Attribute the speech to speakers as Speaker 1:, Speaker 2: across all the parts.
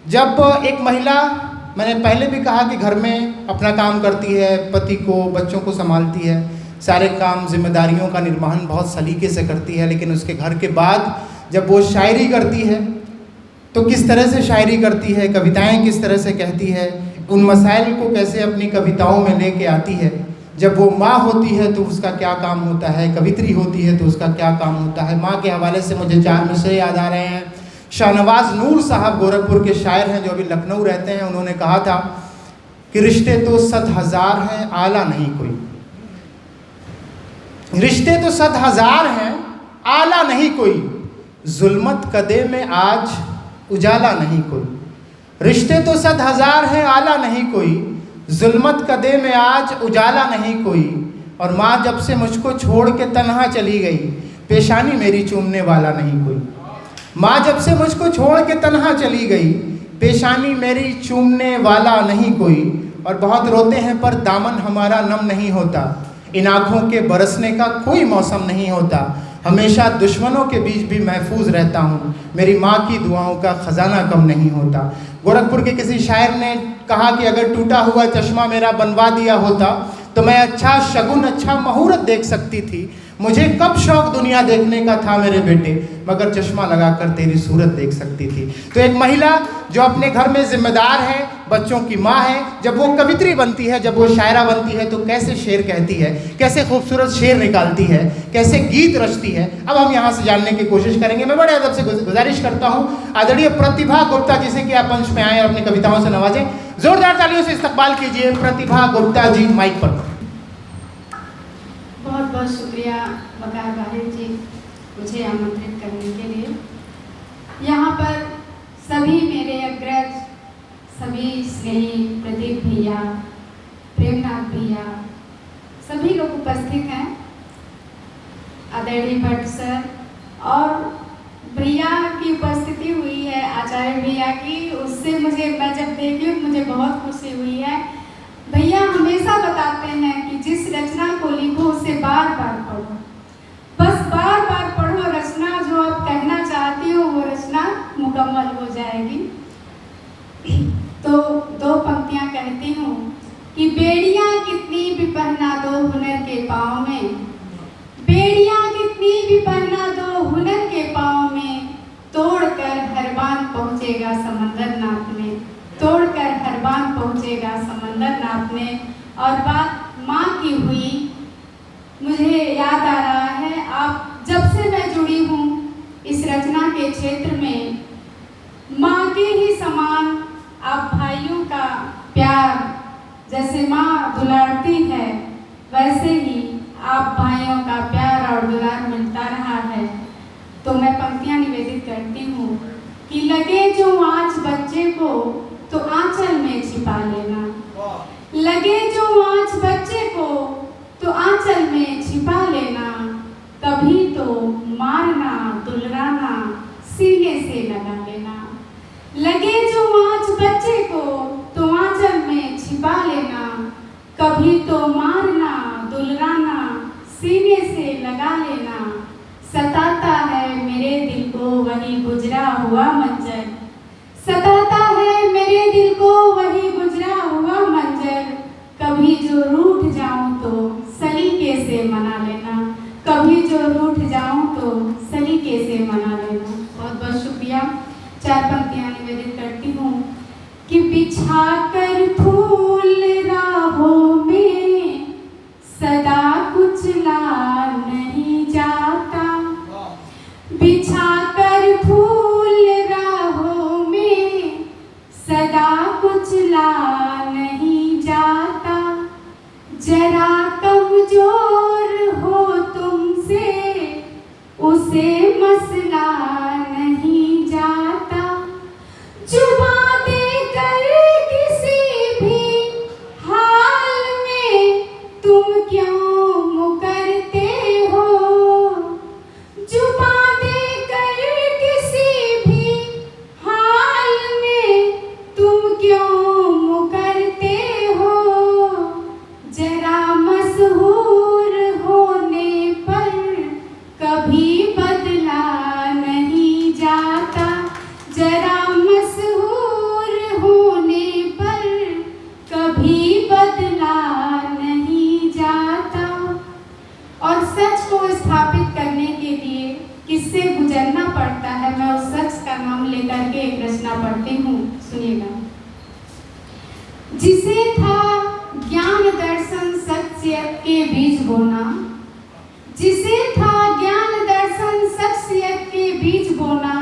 Speaker 1: जब एक महिला, मैंने पहले भी कहा कि घर में अपना काम करती है, पति को, बच्चों को संभालती है, सारे काम जिम्मेदारियों का निर्वहन बहुत सलीके से करती है, लेकिन उसके घर के बाद जब वो शायरी करती है तो किस तरह से शायरी करती है, कविताएं किस तरह से कहती है, उन मसाइल को कैसे अपनी कविताओं में लेके आती है। जब वो माँ होती है तो उसका क्या काम होता है, कवित्री होती है तो उसका क्या काम होता है। माँ के हवाले से मुझे 4 मिसरे याद आ रहे हैं। शाहनवाज नूर साहब गोरखपुर के शायर हैं जो अभी लखनऊ रहते हैं। उन्होंने कहा था कि रिश्ते तो 100,000 हैं, आला नहीं कोई। रिश्ते तो 100,000 हैं, आला नहीं कोई। जुल्मत कदे में आज उजाला नहीं कोई। रिश्ते तो 100,000 हैं, आला नहीं कोई। जुल्मत कदे में आज उजाला नहीं कोई। और माँ जब से मुझको छोड़ के तन्हा चली गई, पेशानी मेरी चूमने वाला नहीं कोई। माँ जब से मुझको छोड़ के तन्हा चली गई, पेशानी मेरी चूमने वाला नहीं कोई। और बहुत रोते हैं पर दामन हमारा नम नहीं होता, इन आँखों के बरसने का कोई मौसम नहीं होता। हमेशा दुश्मनों के बीच भी महफूज रहता हूँ, मेरी माँ की दुआओं का ख़जाना कम नहीं होता। गोरखपुर के किसी शायर ने कहा कि अगर टूटा हुआ चश्मा मेरा बनवा दिया होता तो मैं अच्छा शगुन, अच्छा मुहूर्त देख सकती थी। मुझे कब शौक दुनिया देखने का था मेरे बेटे, मगर चश्मा लगाकर तेरी सूरत देख सकती थी। तो एक महिला जो अपने घर में जिम्मेदार है, बच्चों की माँ है, जब वो कवित्री बनती है, जब वो शायरा बनती है तो कैसे शेर कहती है, कैसे खूबसूरत शेर निकालती है, कैसे गीत रचती है, अब हम यहाँ से जानने की कोशिश करेंगे। मैं बड़े अदब से गुजारिश करता हूँ आदरणीय प्रतिभा गुप्ता जी से कि आप मंच में आएँ और अपनी कविताओं से नवाजें। जोरदार तालियों से इस्तकबाल कीजिए प्रतिभा गुप्ता जी, माइक पर।
Speaker 2: बहुत बहुत शुक्रिया वकार वाहिद जी मुझे आमंत्रित करने के लिए। यहाँ पर सभी मेरे अग्रज, सभी स्नेही प्रदीप भैया, प्रेमनाथ भैया, सभी लोग उपस्थित हैं, आदरणीय भट्ट सर और भैया की उपस्थिति हुई है, आचार्य भैया की, उससे मैं जब देखी मुझे बहुत खुशी हुई है। भैया हमेशा बताते हैं कि जिस रचना को लिखो उसे बार बार पढ़ो, बस बार बार पढ़ो, रचना जो आप कहना चाहती हो वो रचना मुकम्मल हो जाएगी। तो 2 पंक्तियां कहती हूँ कि बेड़ियाँ कितनी भी पहना दो हुनर के पाँव में, बेड़ियाँ कितनी भी पहना दो हुनर के पाँव में, तोड़कर हर बांध पहुँचेगा समंदर नापने, तोड़कर हर बांध पहुँचेगा समंदर नापने। और बात माँ की हुई, मुझे याद आ रहा है, आप जब से मैं जुड़ी हूँ इस रचना के क्षेत्र में, माँ के ही समान आप भाइयों का प्यार, जैसे माँ दुलारती है वैसे ही आप भाइयों का प्यार और दुलार मिलता रहा है। तो मैं पंक्तियाँ निवेदित करती हूँ कि लगे जो आँच बच्चे को तो आंचल में छिपा लेना, लगे जो आँच बच्चे को तो आंचल में छिपा लेना, कभी तो मारना दुलराना सीने से लगा लेना, लगे जो आँच बच्चे को तो आंचल में छिपा लेना, कभी तो मारना दुलराना सीने से लगा लेना। सताता है मेरे दिल को वही गुजरा हुआ मंजर, सताता है मेरे दिल को वही गुजरा हुआ मंजर, कभी जो रूठ जाऊं तो सलीके से मना लेना, कभी जो रूठ जाऊं तो सलीके से मना लेना। बहुत बहुत शुक्रिया। 4 पंक्तियां निवेदित करती हूँ कि बिछा कर फूल राहों में सदा कुचला नहीं जाता, बिछा कर फूल राहों में सदा कुचला नहीं जाता, जरा कमजोर हो तुमसे उसे मसला नहीं जाता, जुबां देकर किसी भी हाल में तुम क्यों मुकरते हो, जुबां देकर किसी भी हाल में तुम क्यों मुकरते हो, जरा मशहूर होने पर कभी बदला पढ़ती हूँ, सुनिएगा। जिसे था ज्ञान दर्शन शख्सियत के बीज बोना, जिसे था ज्ञान दर्शन शख्सियत के बीज बोना,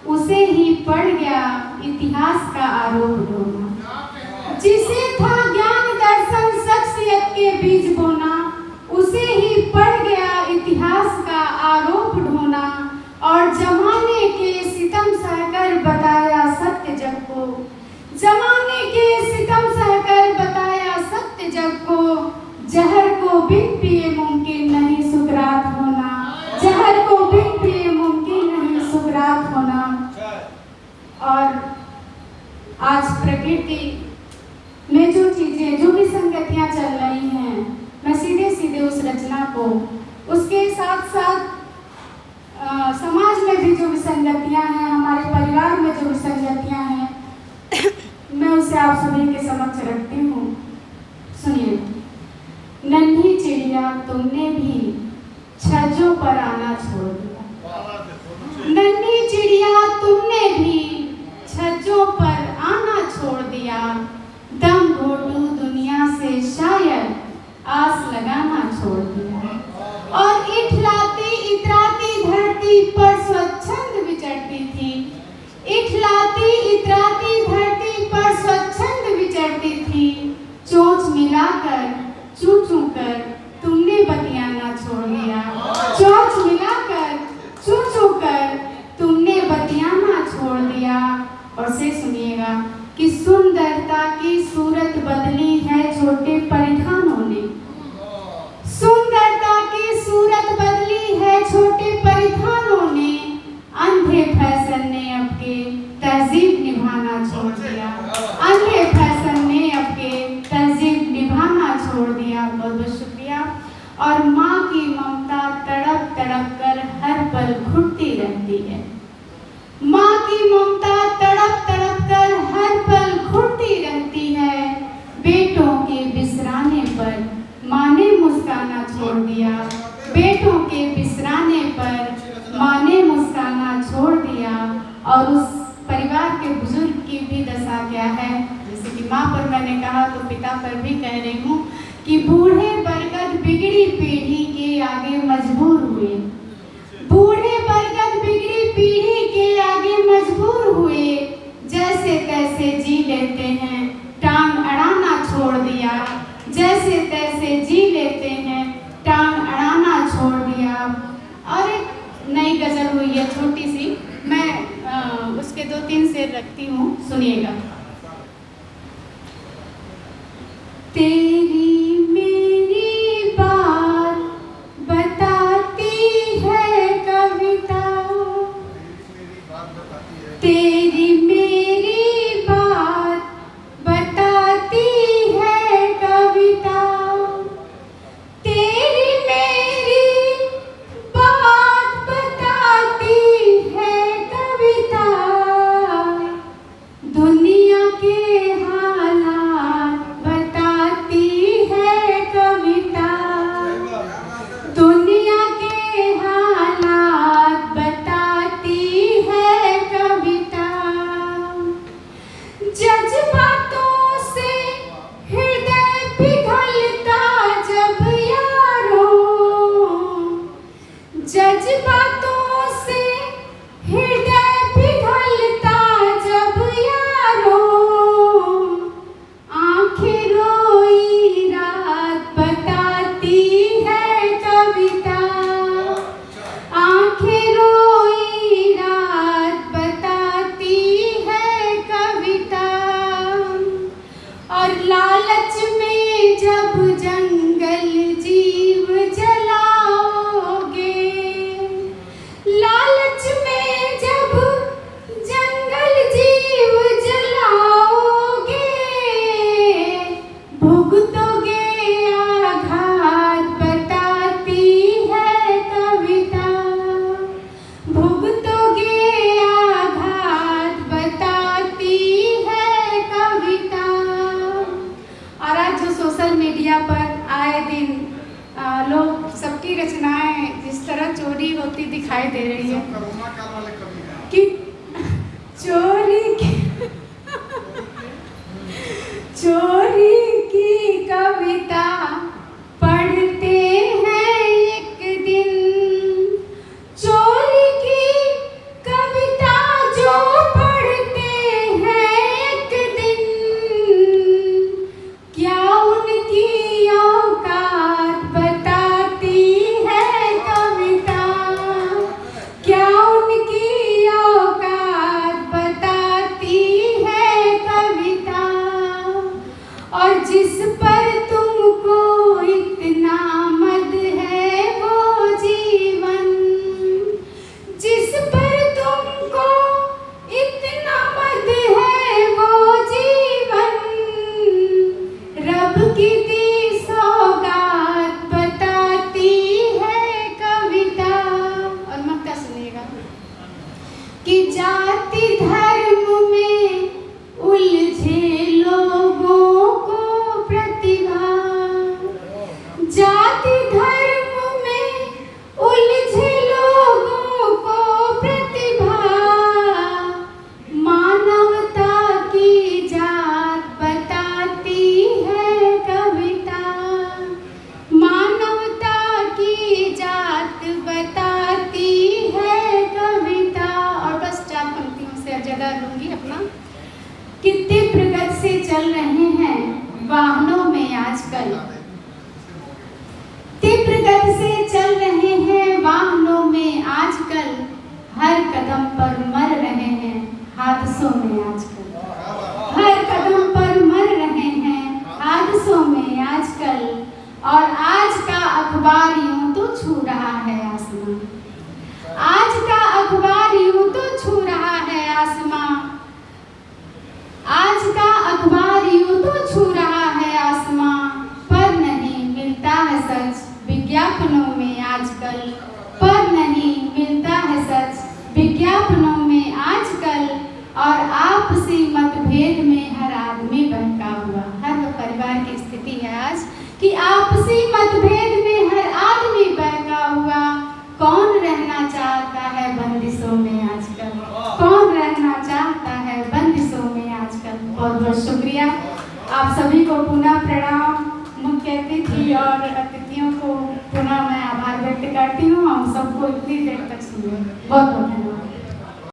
Speaker 2: उसे ही पड़ गया इतिहास का आरोप ढोना। जिसे था ज्ञान दर्शन शख्सियत के बीज बोना, उसे ही पड़ गया इतिहास का आरोप ढोना। और जमाने के सितम सहकर बताया सत्य जग को, जमाने के सितम सहकर बताया सत्य जग को। जहर को बिन पिए मुमकिन नहीं सुकरात होना, जहर को बिन पिए मुमकिन नहीं सुकरात होना। और आज प्रकृति में जो चीज़ें, जो भी संगतियाँ चल रही हैं, मैं सीधे सीधे उस रचना को, उसके साथ साथ समाज में भी जो विसंगतियाँ हैं, हमारे परिवार में जो विसंगतियाँ हैं, मैं उसे आप सभी के समक्ष रखती हूँ। सुनिए। नन्ही चिड़िया तुमने भी छज्जों पर आना छोड़ दिया, नन्ही चिड़िया तुमने भी छज्जों पर आना छोड़ दिया। दम घोटू दुनिया से शायद आस लगाना छोड़ दिया। और इठलाती इतराती धरती पर स्वच्छंद विचरती थी, इठलाती इतराती धरती पर स्वच्छंद विचरती थी। चोंच मिलाकर चू चू कर तुमने बतियाना छोड़ दिया, चोंच मिलाकर चू चू कर तुमने बतियाना छोड़ दिया। और से सुनिएगा कि सुंदरता की सूरत बदली है छोटे परिधानों ने, सुंदरता की सूरत बदली है छोटे परिधानों ने। अंधे फैशन ने अब के तहजीब निभाना छोड़ दिया, अंधे फैशन ने अब के तहजीब निभाना छोड़ दिया। बहुत बहुत शुक्रिया। और माँ की ममता तड़प तड़प कर हर पल घुटती रहती है, माँ की ममता तड़प तड़प कर हर पल घुटती रहती है। बेटों के बिसराने पर माँ ने मुस्काना छोड़ दिया, बेटों के बिसराने पर माँ ने मुस्काना छोड़ दिया। और उस परिवार के बुजुर्ग की भी दशा क्या है, जैसे कि माँ पर मैंने कहा तो पिता पर भी कह रही हूँ कि बूढ़े बरगद बिगड़ी पीढ़ी के आगे मजबूर हुए, बूढ़े बरगद बिगड़ी पीढ़ी के आगे मजबूर हुए। जैसे तैसे जी लेते हैं टांग अड़ाना छोड़ दिया, जैसे तैसे जी लेते हैं टांग अड़ाना छोड़ दिया। और एक नई गज़ल हुई है छोटी सी, मैं उसके 2-3 शेर रखती हूँ, सुनिएगा। तेरी मेरी बात बताती है कविता, तेरी मेरी बात बताती है कविता, तेरी मेरी बात बताती है कविता। दुनिया के हालात बताती है कविता, दुनिया के हालात बताती है कविता। जज्बातों से हृदय पिघलता जब यारों, जज्बातों से हृदय पिघलता जब यारों। आंखें रोई रात बताती है कविता, आंखें रोई रात बताती है कविता। और लालच में जब जंगल जीव जलाओगे, लालच में जब जंगल जीव जलाओगे, भुगतोगे आघात बताती है कविता, भुगतोगे आघात बताती है कविता। और आज जो सोशल मीडिया पर आए दिन लोग सबकी रचनाएं जिस तरह चोरी होती दिखाई दे रही है कि चोरी कि तीव्र गति से चल रहे हैं वाहनों में आजकल, तीव्र गति से चल रहे हैं वाहनों में आजकल, हर कदम पर मर रहे हैं हादसों में आजकल, हर कदम पर मर रहे हैं हादसों में आजकल। और आज का अखबार यूं तो छू रहा है आसमां, आज का अखबार यूं तो छू रहा है आसमां, आज का अखबार यूं तो छू रहा है आसमां, पर नहीं मिलता है सच विज्ञापनों में आजकल, पर नहीं मिलता है सच विज्ञापनों में आजकल। और आपसी मतभेद में हर आदमी बहका हुआ, हर परिवार की स्थिति है आज कि आपसी मतभेद में हर आदमी बहका हुआ। कौन रहना चाहता है बंदिशों में आजकल, कौन रहना चाहता है बंदिशों में आजकल। बहुत बहुत शुक्रिया, आप सभी को पुनः प्रणाम। मुख्य अतिथि और अतिथियों को पुनः मैं आभार व्यक्त करती हूँ। हम सबको इतनी देर तक सुने, बहुत बहुत धन्यवाद।